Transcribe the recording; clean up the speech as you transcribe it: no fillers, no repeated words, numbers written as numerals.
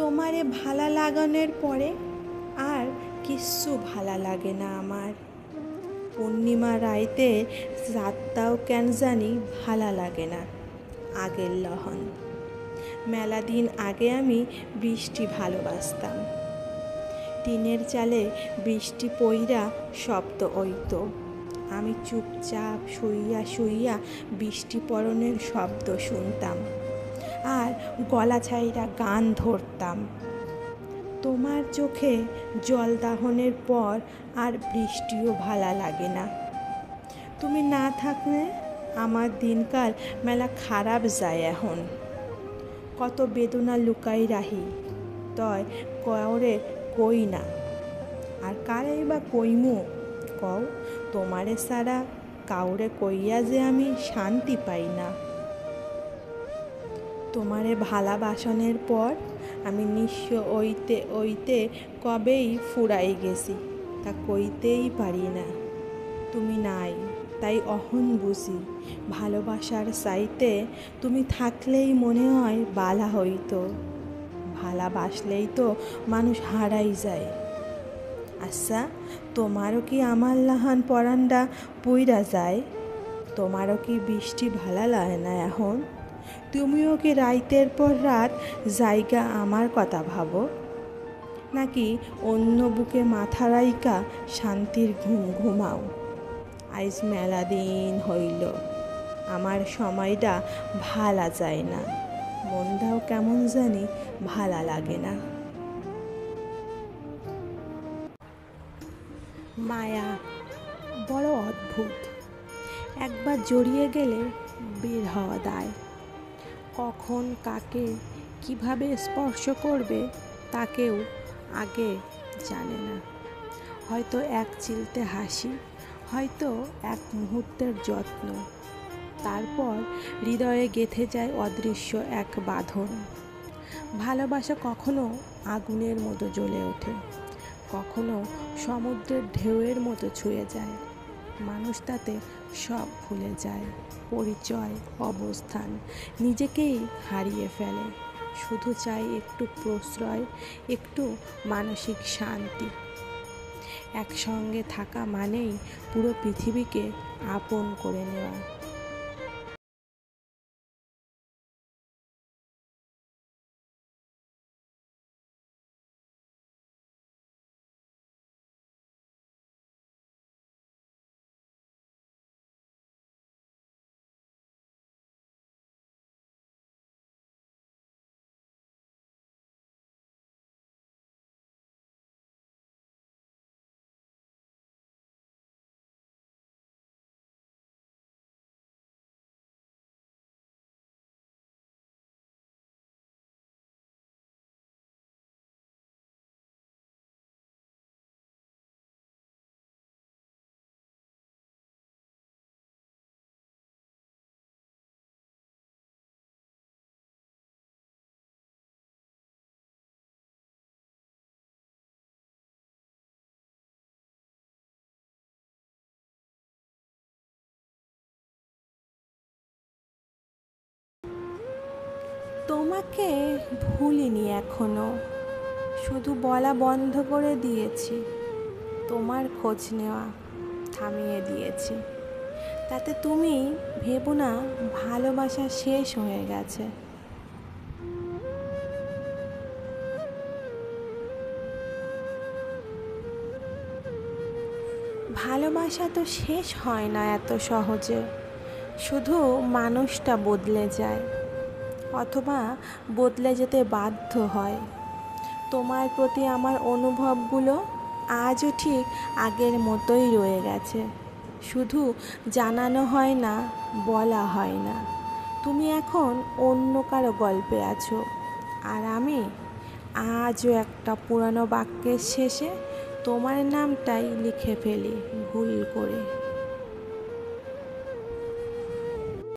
তোমারে ভালা লাগানোর পরে আর কিচ্ছু ভালা লাগে না আমার। পূর্ণিমা রাইতে রাতটাও কেন জানি ভালা লাগে না আগের লহন। মেলা দিন আগে আমি বৃষ্টি ভালোবাসতাম। টিনের চালে বৃষ্টি পইরা শব্দ হইতো, আমি চুপচাপ শুইয়া শুইয়া বৃষ্টি পড়নের শব্দ শুনতাম আর গলা ছাইরা গান ধরতাম। তোমার চোখে জল দাহনের পর আর বৃষ্টিও ভালা লাগে না। তুমি না থাকলে আমার দিনকাল মেলা খারাপ যায় এখন। কত বেদনা লুকাই রাহি, তয় কাউরে কই না। আর কারেই বা কইমু কও? তোমারে ছাড়া কাউরে কইয়া যে আমি শান্তি পাই না। তোমারে ভালাবাসনের পর আমি নিঃস্ব ওইতে ওইতে কবেই ফুরাই গেছি, তা কইতেই পারি না। তুমি নাই তাই অহন বুঝি ভালোবাসার চাইতে তুমি থাকলেই মনে হয় বালা হইতো। ভালাবাসলেই তো মানুষ হারাই যায়। আচ্ছা, তোমারও কি আমার লাহান পরানটা পুইরা যায়? তোমারও কি বৃষ্টি ভালা লাগে না এখন? তুমিও কি রাইতের পর রাত জায়গা আমার কথা ভাবো, নাকি অন্য বুকে মাথা রাইকা শান্তির ঘুম ঘুমাও? আইজ মেলা দিন হইল আমার সময়টা ভালা যায় না, মনটাও কেমন জানি ভালা লাগে না। মায়া বড় অদ্ভুত, একবার জড়িয়ে গেলে বের হওয়া দায়। কখন কাকে কিভাবে স্পর্শ করবে তাকেও আগে জানে না। হয়তো এক চিলতে হাসি, হয়তো এক মুহূর্তের যত্ন, তারপর হৃদয়ে গেঁথে যায় অদৃশ্য এক বাঁধন। ভালোবাসা কখনো আগুনের মতো জ্বলে ওঠে, কখনো সমুদ্রের ঢেউয়ের মতো ছুঁয়ে যায়। মানুষ তাতে সব ভুলে যায়, পরিচয়, অবস্থান, নিজেকেই হারিয়ে ফেলে। শুধু চাই একটু প্রশ্রয়, একটু মানসিক শান্তি। একসঙ্গে থাকা মানেই পুরো পৃথিবীকে আপন করে নেওয়া। তোমাকে ভুলিনি এখনো, শুধু বলা বন্ধ করে দিয়েছি। তোমার খোঁজ নেওয়া থামিয়ে দিয়েছি। তাতে তুমি ভেবো না ভালোবাসা শেষ হয়ে গেছে। ভালোবাসা তো শেষ হয় না এত সহজে, শুধু মানুষটা বদলে যায়, অথবা বদলে যেতে বাধ্য হয়। তোমার প্রতি আমার অনুভবগুলো আজও ঠিক আগের মতোই রয়ে গেছে, শুধু জানানো হয় না, বলা হয় না। তুমি এখন অন্য কারো গল্পে আছো, আর আমি আজও একটা পুরানো বাক্যের শেষে তোমার নামটাই লিখে ফেলি ভুল করে।